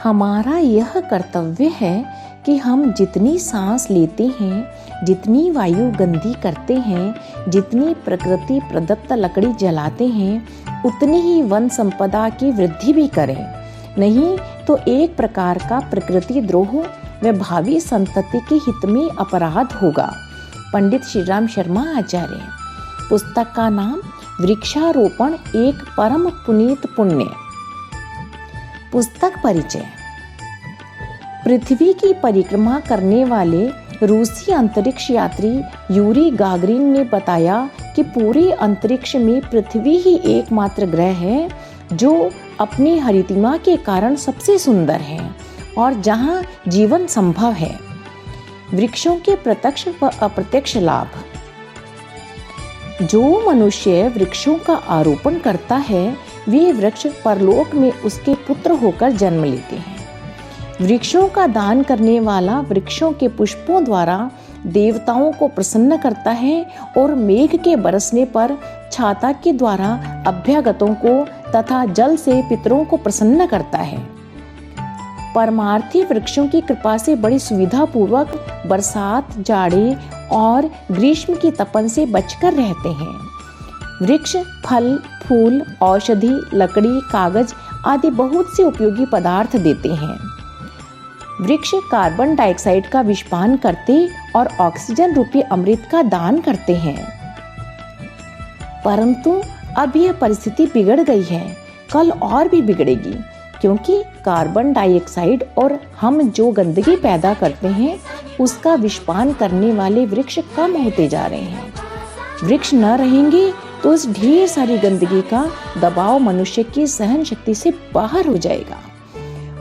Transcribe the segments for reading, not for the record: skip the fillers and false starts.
हमारा यह कर्तव्य है कि हम जितनी सांस लेते हैं, जितनी वायु गंदी करते हैं, जितनी प्रकृति प्रदत्त लकड़ी जलाते हैं, उतनी ही वन संपदा की वृद्धि भी करें। नहीं तो एक प्रकार का प्रकृति द्रोह व भावी संतति के हित में अपराध होगा। पंडित श्रीराम शर्मा आचार्य। पुस्तक का नाम वृक्षारोपण एक परम पुनीत पुण्य। पुस्तक परिचय। पृथ्वी की परिक्रमा करने वाले रूसी अंतरिक्ष यात्री यूरी गागरिन ने बताया कि पूरे अंतरिक्ष में पृथ्वी ही एकमात्र ग्रह है जो अपनी हरितिमा के कारण सबसे सुंदर है और जहां जीवन संभव है। वृक्षों के प्रत्यक्ष व अप्रत्यक्ष लाभ। जो मनुष्य वृक्षों का आरोपण करता है वे वृक्ष परलोक में उसके पुत्र होकर जन्म लेते हैं। वृक्षों का दान करने वाला वृक्षों के पुष्पों द्वारा देवताओं को प्रसन्न करता है और मेघ के बरसने पर छाता के द्वारा अभ्यागतों को तथा जल से पितरों को प्रसन्न करता है। परमार्थी वृक्षों की कृपा से बड़ी सुविधा पूर्वक बरसात, जाड़े और ग्रीष्म की तपन से बचकर रहते हैं। वृक्ष फल, फूल, औषधि, लकड़ी, कागज आदि बहुत से उपयोगी पदार्थ देते हैं। वृक्ष कार्बन डाइऑक्साइड का विषपान करते और ऑक्सीजन रूपी अमृत का दान करते हैं। परंतु अब यह परिस्थिति बिगड़ गई है, कल और भी बिगड़ेगी, क्योंकि कार्बन डाइऑक्साइड और हम जो गंदगी पैदा करते हैं उसका विषपान करने वाले वृक्ष कम होते जा रहे हैं। वृक्ष न रहेंगे तो इस ढेर सारी गंदगी का दबाव मनुष्य की सहन शक्ति से बाहर हो जाएगा।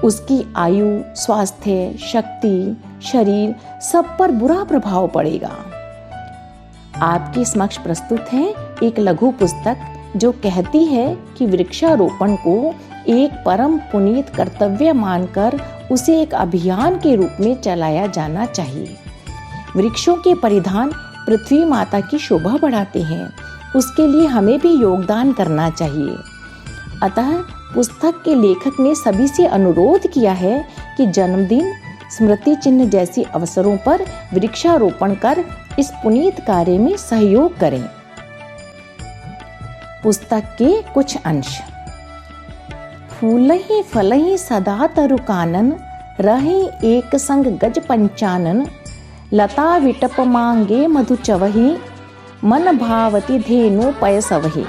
उसकी आयु, स्वास्थ्य, शक्ति, शरीर सब पर बुरा प्रभाव पड़ेगा। आपके समक्ष प्रस्तुत है एक लघु पुस्तक जो कहती है कि वृक्षारोपण को एक परम पुनीत कर्तव्य मानकर उसे एक अभियान के रूप में चलाया जाना चाहिए। वृक्षों के परिधान पृथ्वी माता की शोभा बढ़ाते हैं, उसके लिए हमें भी योगदान करना चाहिए। अतः पुस्तक के लेखक ने सभी से अनुरोध किया है कि जन्मदिन, स्मृति चिन्ह जैसे अवसरों पर वृक्षारोपण कर इस पुनीत कार्य में सहयोग करें। पुस्तक के कुछ अंश। फूलहि फलहि सदा तरु कानन, रहि एक संग गज पंचानन, लता विटप मांगे मधु चवहि, मन भावती धेनु पयसवहि।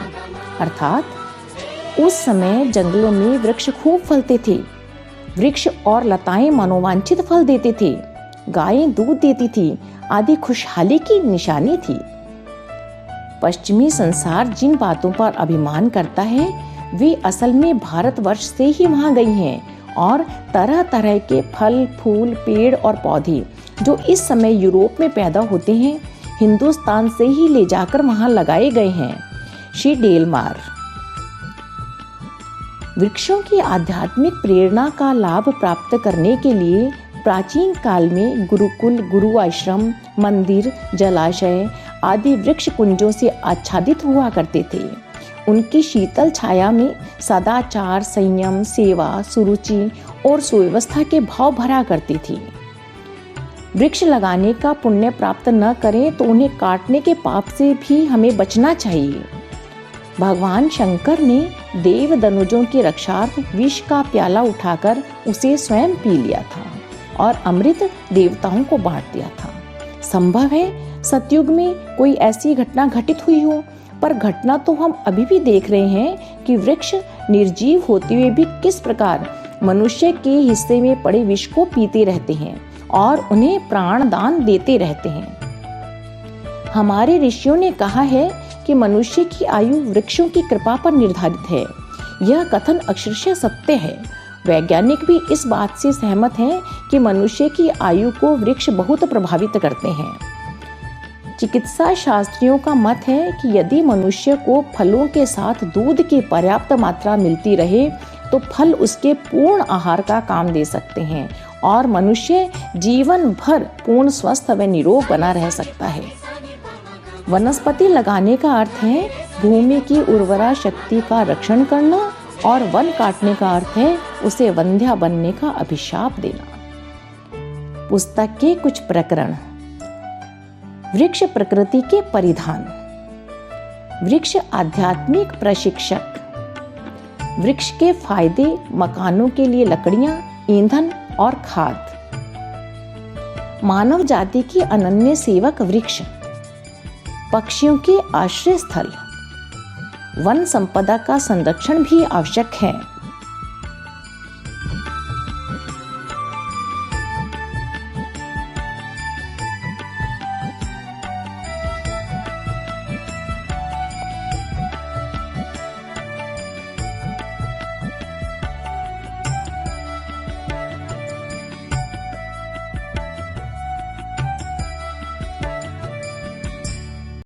अर्थात उस समय जंगलों में वृक्ष खूब फलते थे। वृक्ष और लताएं मनोवांछित फल देते थे, गायें दूध देती थी आदि खुशहाली की निशानी थी। पश्चिमी संसार जिन बातों पर अभिमान करता है वे असल में भारतवर्ष से ही वहां गई हैं और तरह तरह के फल, फूल, पेड़ और पौधे जो इस समय यूरोप में पैदा होते हैं हिंदुस्तान से ही ले जाकर वहां लगाए गए हैं। श्री डेलमार। वृक्षों की आध्यात्मिक प्रेरणा का लाभ प्राप्त करने के लिए प्राचीन काल में गुरुकुल, गुरु आश्रम, मंदिर, जलाशय आदि वृक्ष कुंजों से आच्छादित हुआ करते थे। उनकी शीतल छाया में सदाचार, संयम, सेवा, सुरुचि और सुव्यवस्था के भाव भरा करती थी। वृक्ष लगाने का पुण्य प्राप्त न करें तो उन्हें काटने के पाप से भी हमें बचना चाहिए। भगवान शंकर ने देव दनुजों की रक्षार्थ विष का प्याला उठाकर उसे स्वयं पी लिया था और अमृत देवताओं को बांट दिया था। संभव है सतयुग में कोई ऐसी घटना घटित हुई हो, पर घटना तो हम अभी भी देख रहे हैं कि वृक्ष निर्जीव होते हुए भी किस प्रकार मनुष्य के हिस्से में पड़े विष को पीते रहते हैं और उन्हें प्राण दान देते रहते हैं। हमारे ऋषियों ने कहा है कि मनुष्य की आयु वृक्षों की कृपा पर निर्धारित है। यह कथन अक्षरशः सत्य है। वैज्ञानिक भी इस बात से सहमत हैं कि मनुष्य की आयु को वृक्ष बहुत प्रभावित करते हैं। चिकित्सा शास्त्रियों का मत है कि यदि मनुष्य को फलों के साथ दूध की पर्याप्त मात्रा मिलती रहे तो फल उसके पूर्ण आहार का काम दे सकते हैं और मनुष्य जीवन भर पूर्ण स्वस्थ व निरोग बना रह सकता है। वनस्पति लगाने का अर्थ है भूमि की उर्वरा शक्ति का रक्षण करना और वन काटने का अर्थ है उसे वंध्या बनने का अभिशाप देना। पुस्तक के कुछ प्रकरण। वृक्ष प्रकृति के परिधान, वृक्ष आध्यात्मिक प्रशिक्षक, वृक्ष के फायदे, मकानों के लिए लकड़ियां, ईंधन और खाद, मानव जाति की अनन्य सेवक वृक्ष, पक्षियों के आश्रय स्थल, वन संपदा का संरक्षण भी आवश्यक है।